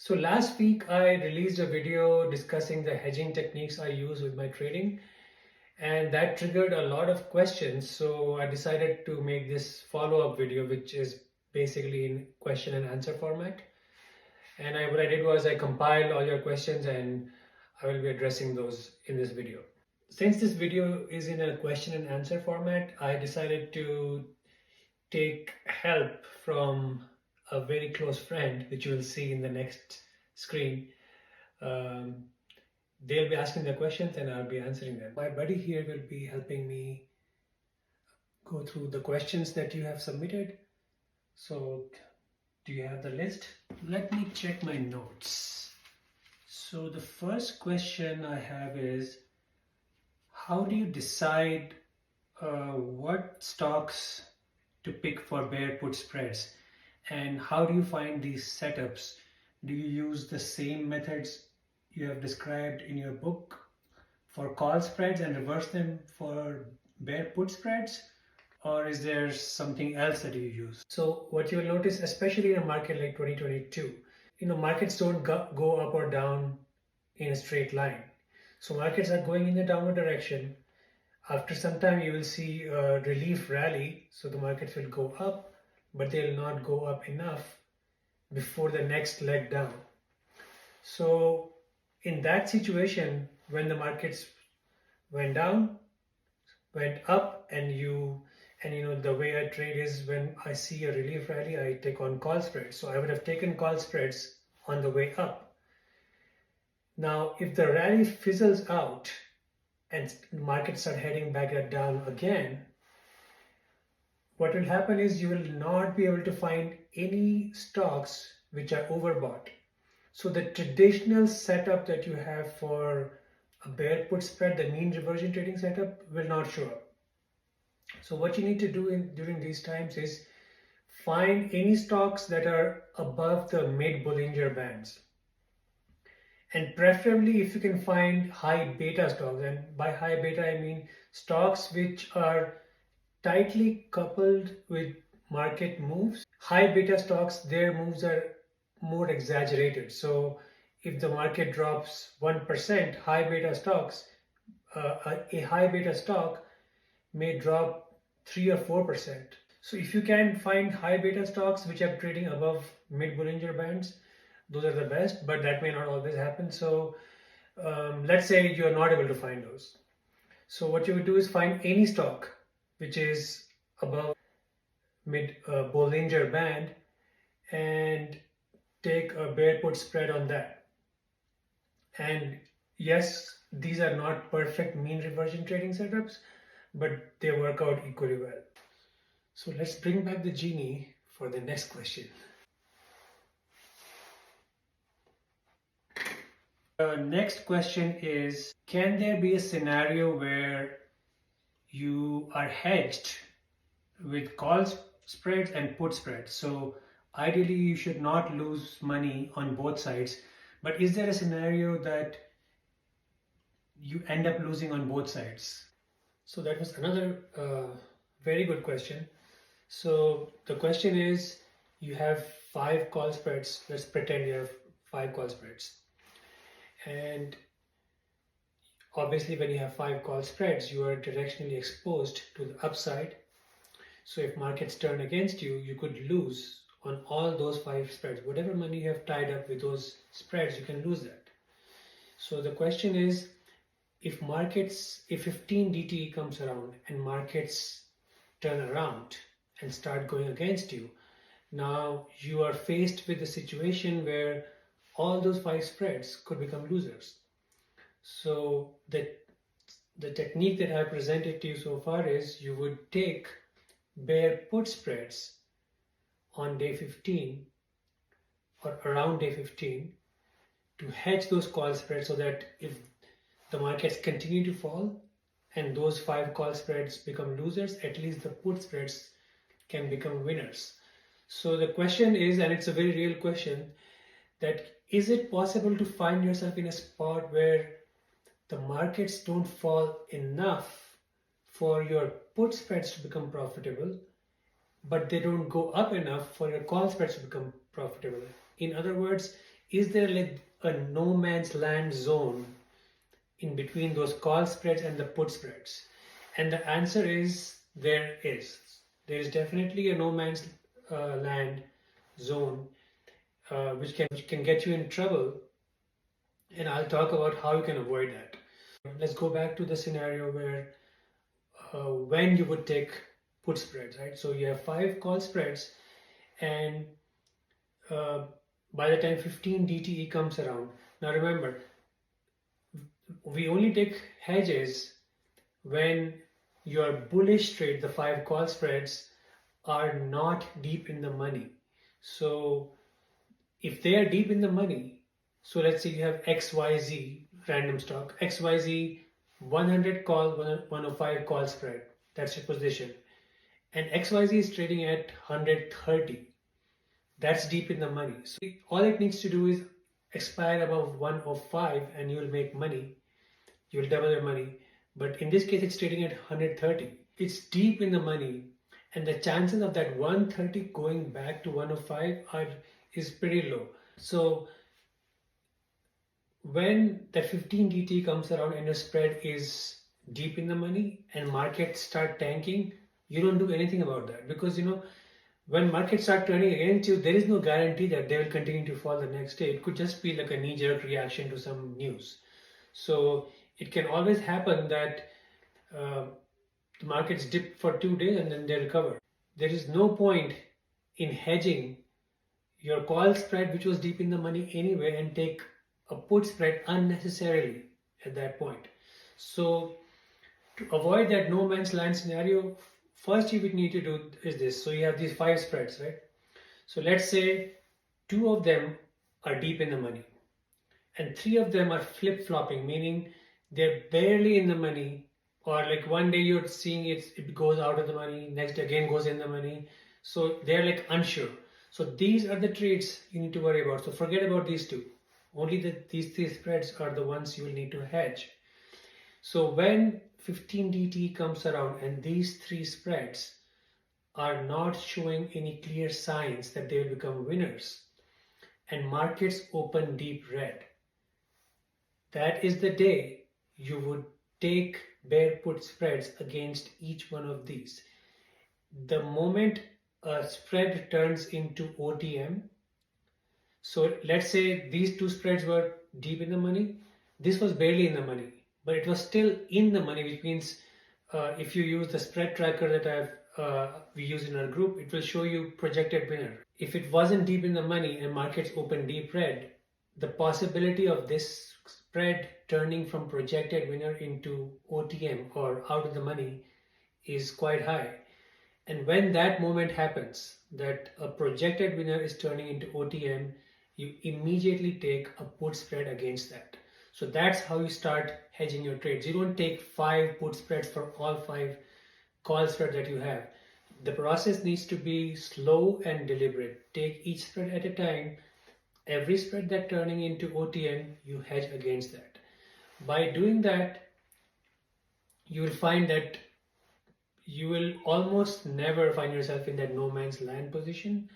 So last week I released a video discussing the hedging techniques I use with my trading, and that triggered a lot of questions. So I decided to make this follow-up video, which is basically in question and answer format. And what I did was I compiled all your questions and I will be addressing those in this video. Since this video is in a question and answer format, I decided to take help from a very close friend, which you will see in the next screen. Um, they'll be asking the questions and I'll be answering them. My buddy here will be helping me go through the questions that you have submitted. So, do you have the list? Let me check my notes. So, the first question I have is, how do you decide what stocks to pick for bear put spreads, and how do you find these setups? Do you use the same methods you have described in your book for call spreads and reverse them for bear put spreads, or is there something else that you use? So what you will notice, especially in a market like 2022, markets don't go up or down in a straight line. So markets are going in the downward direction. After some time, you will see a relief rally, so the markets will go up, but they'll not go up enough before the next leg down. So in that situation, when the markets went down, went up, and the way I trade is, when I see a relief rally, I take on call spreads. So I would have taken call spreads on the way up. Now, if the rally fizzles out and markets start heading back down again, what will happen is you will not be able to find any stocks which are overbought. So the traditional setup that you have for a bear put spread, the mean reversion trading setup, will not show up. So what you need to do during these times is find any stocks that are above the mid Bollinger Bands. And preferably if you can find high beta stocks, and by high beta I mean stocks which are tightly coupled with market moves. High beta stocks, their moves are more exaggerated. So if the market drops 1%, high beta stocks, a high beta stock may drop 3 or 4%. So if you can find high beta stocks which are trading above mid Bollinger Bands, those are the best, but that may not always happen. So let's say you are not able to find those. So what you would do is find any stock which is above mid Bollinger Band and take a bear put spread on that. And yes, these are not perfect mean reversion trading setups, but they work out equally well. So let's bring back the genie for the next question. Next question is, can there be a scenario where you are hedged with call spreads and put spreads? So ideally you should not lose money on both sides, but is there a scenario that you end up losing on both sides? So that was another very good question. So the question is, you have 5 call spreads. Let's pretend you have 5 call spreads. And obviously when you have 5 call spreads, you are directionally exposed to the upside. So if markets turn against you, you could lose on all those 5 spreads. Whatever money you have tied up with those spreads, you can lose that. So the question is, if 15 DTE comes around and markets turn around and start going against you, now you are faced with a situation where all those 5 spreads could become losers. So the technique that I presented to you so far is, you would take bear put spreads on day 15 or around day 15 to hedge those call spreads, so that if the markets continue to fall and those 5 call spreads become losers, at least the put spreads can become winners. So the question is, and it's a very real question, that is it possible to find yourself in a spot where the markets don't fall enough for your put spreads to become profitable, but they don't go up enough for your call spreads to become profitable? In other words, is there like a no man's land zone in between those call spreads and the put spreads? And the answer is there is. There is definitely a no man's land zone which can get you in trouble, and I'll talk about how you can avoid that. Let's go back to the scenario where when you would take put spreads, right? So you have 5 call spreads, and uh, by the time 15 DTE comes around, now remember, we only take hedges when your bullish trade, the 5 call spreads, are not deep in the money. So if they are deep in the money, so let's say you have XYZ random stock, XYZ 100 call, 105 call spread, that's your position, and XYZ is trading at 130, that's deep in the money. So all it needs to do is expire above 105 and you will make money, you will double your money. But in this case, it's trading at 130. It's deep in the money, and the chances of that 130 going back to 105 is pretty low. So when that 15 DT comes around and your spread is deep in the money and markets start tanking, you don't do anything about that, because when markets start turning against you, there is no guarantee that they will continue to fall the next day. It could just be like a knee-jerk reaction to some news. So it can always happen that the markets dip for 2 days and then they recover. There is no point in hedging your call spread, which was deep in the money anyway, and take a put spread unnecessarily at that point. So to avoid that no man's land scenario, first you would need to do is this. So you have these 5 spreads, right? So let's say 2 of them are deep in the money and 3 of them are flip-flopping, meaning they're barely in the money, or like one day you're seeing it goes out of the money, next day again goes in the money. So they're like unsure. So these are the trades you need to worry about. So forget about these 2. Only these 3 spreads are the ones you will need to hedge. So when 15 DT comes around and these 3 spreads are not showing any clear signs that they will become winners and markets open deep red, that is the day you would take bear put spreads against each one of these. The moment a spread turns into OTM, so let's say these 2 spreads were deep in the money, this was barely in the money, but it was still in the money, which means if you use the spread tracker that we use in our group, it will show you projected winner. If it wasn't deep in the money and markets open deep red, the possibility of this spread turning from projected winner into OTM or out of the money is quite high. And when that moment happens, that a projected winner is turning into OTM, you immediately take a put spread against that. So that's how you start hedging your trades. You don't take 5 put spreads for all 5 call spreads that you have. The process needs to be slow and deliberate. Take each spread at a time. Every spread that turning into OTM, you hedge against that. By doing that, you will find that you will almost never find yourself in that no man's land position.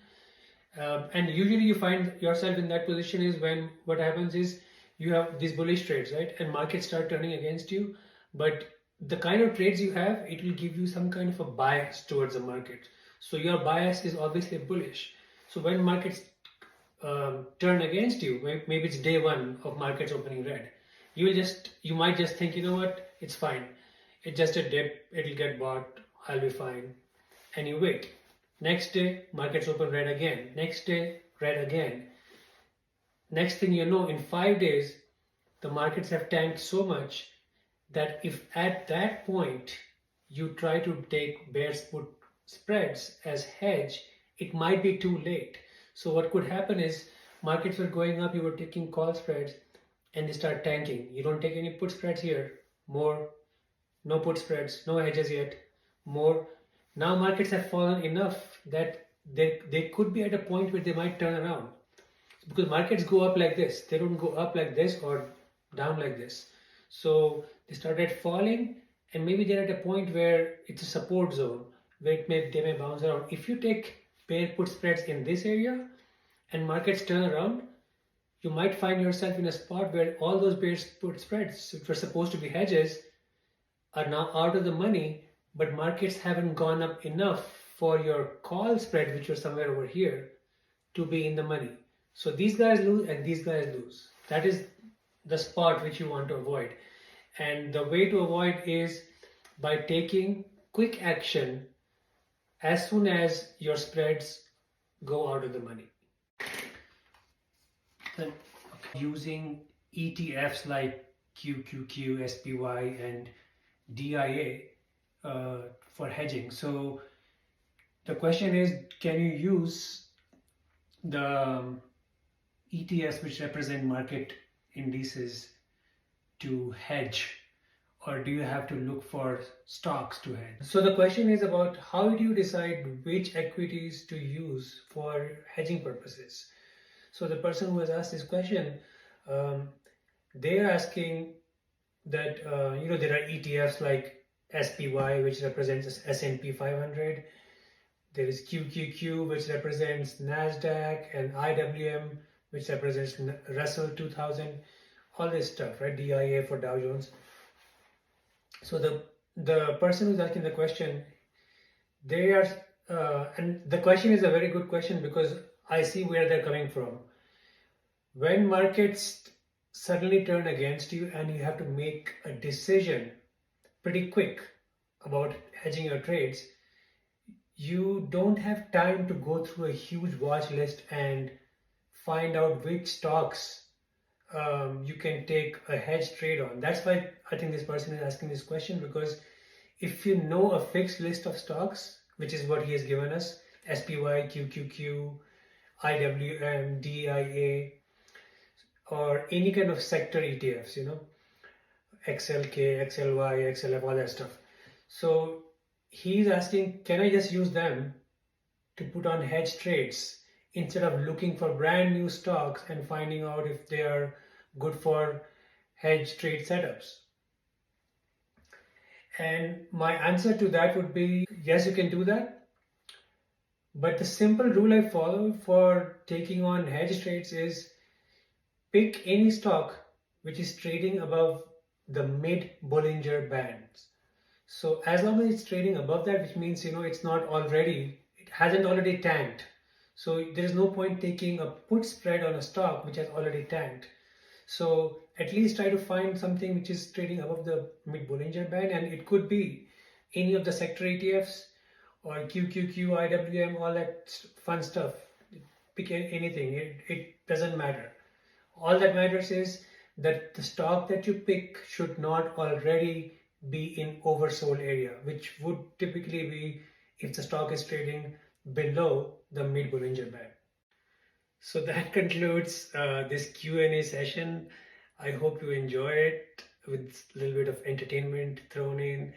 And usually you find yourself in that position is when what happens is you have these bullish trades, right? And markets start turning against you. But the kind of trades you have, it will give you some kind of a bias towards the market. So your bias is obviously bullish. So when markets turn against you, maybe it's day 1 of markets opening red, you might just think, you know what, it's fine. It's just a dip, it'll get bought, I'll be fine. And you wait. Next day, markets open red again. Next day, red again. Next thing you know, in 5 days, the markets have tanked so much that if at that point you try to take bears put spreads as hedge, it might be too late. So what could happen is markets were going up, you were taking call spreads, and they start tanking. You don't take any put spreads here, more. No put spreads, no hedges yet, more. Now markets have fallen enough that they could be at a point where they might turn around. Because markets go up like this, they don't go up like this or down like this. So they started falling, and maybe they're at a point where it's a support zone where they may bounce around. If you take bear put spreads in this area and markets turn around, you might find yourself in a spot where all those base put spreads, which were supposed to be hedges, are now out of the money, but markets haven't gone up enough for your call spread, which was somewhere over here, to be in the money. So these guys lose and these guys lose. That is the spot which you want to avoid. And the way to avoid is by taking quick action as soon as your spreads go out of the money. Then using ETFs like QQQ, SPY, and DIA for hedging. So the question is, can you use the ETFs which represent market indices to hedge, or do you have to look for stocks to hedge? So the question is about how do you decide which equities to use for hedging purposes. So the person who has asked this question, they are asking that there are ETFs like SPY, which represents S&P 500. There is QQQ, which represents NASDAQ, and IWM, which represents Russell 2000. All this stuff, right? DIA for Dow Jones. So the person who's asking the question, they are, and the question is a very good question because I see where they're coming from. When markets suddenly turn against you and you have to make a decision pretty quick about hedging your trades, you don't have time to go through a huge watch list and find out which stocks you can take a hedge trade on. That's why I think this person is asking this question, because if you know a fixed list of stocks, which is what he has given us, SPY, QQQ, IWM, DIA, or any kind of sector ETFs, XLK, XLY, XLF, all that stuff. So he's asking, can I just use them to put on hedge trades instead of looking for brand new stocks and finding out if they are good for hedge trade setups? And my answer to that would be, yes, you can do that. But the simple rule I follow for taking on hedge trades is pick any stock which is trading above the mid Bollinger Bands. So as long as it's trading above that, which means it hasn't already tanked. So there is no point taking a put spread on a stock which has already tanked. So at least try to find something which is trading above the mid Bollinger Band, and it could be any of the sector ETFs or QQQ, IWM, all that fun stuff. Pick anything, it doesn't matter. All that matters is that the stock that you pick should not already be in oversold area, which would typically be if the stock is trading below the mid Bollinger Band. So that concludes this Q&A session. I hope you enjoy it with a little bit of entertainment thrown in,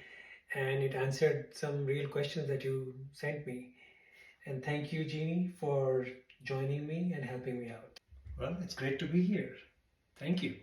and it answered some real questions that you sent me. And thank you, Jeannie, for joining me and helping me out. Well, it's great to be here. Thank you.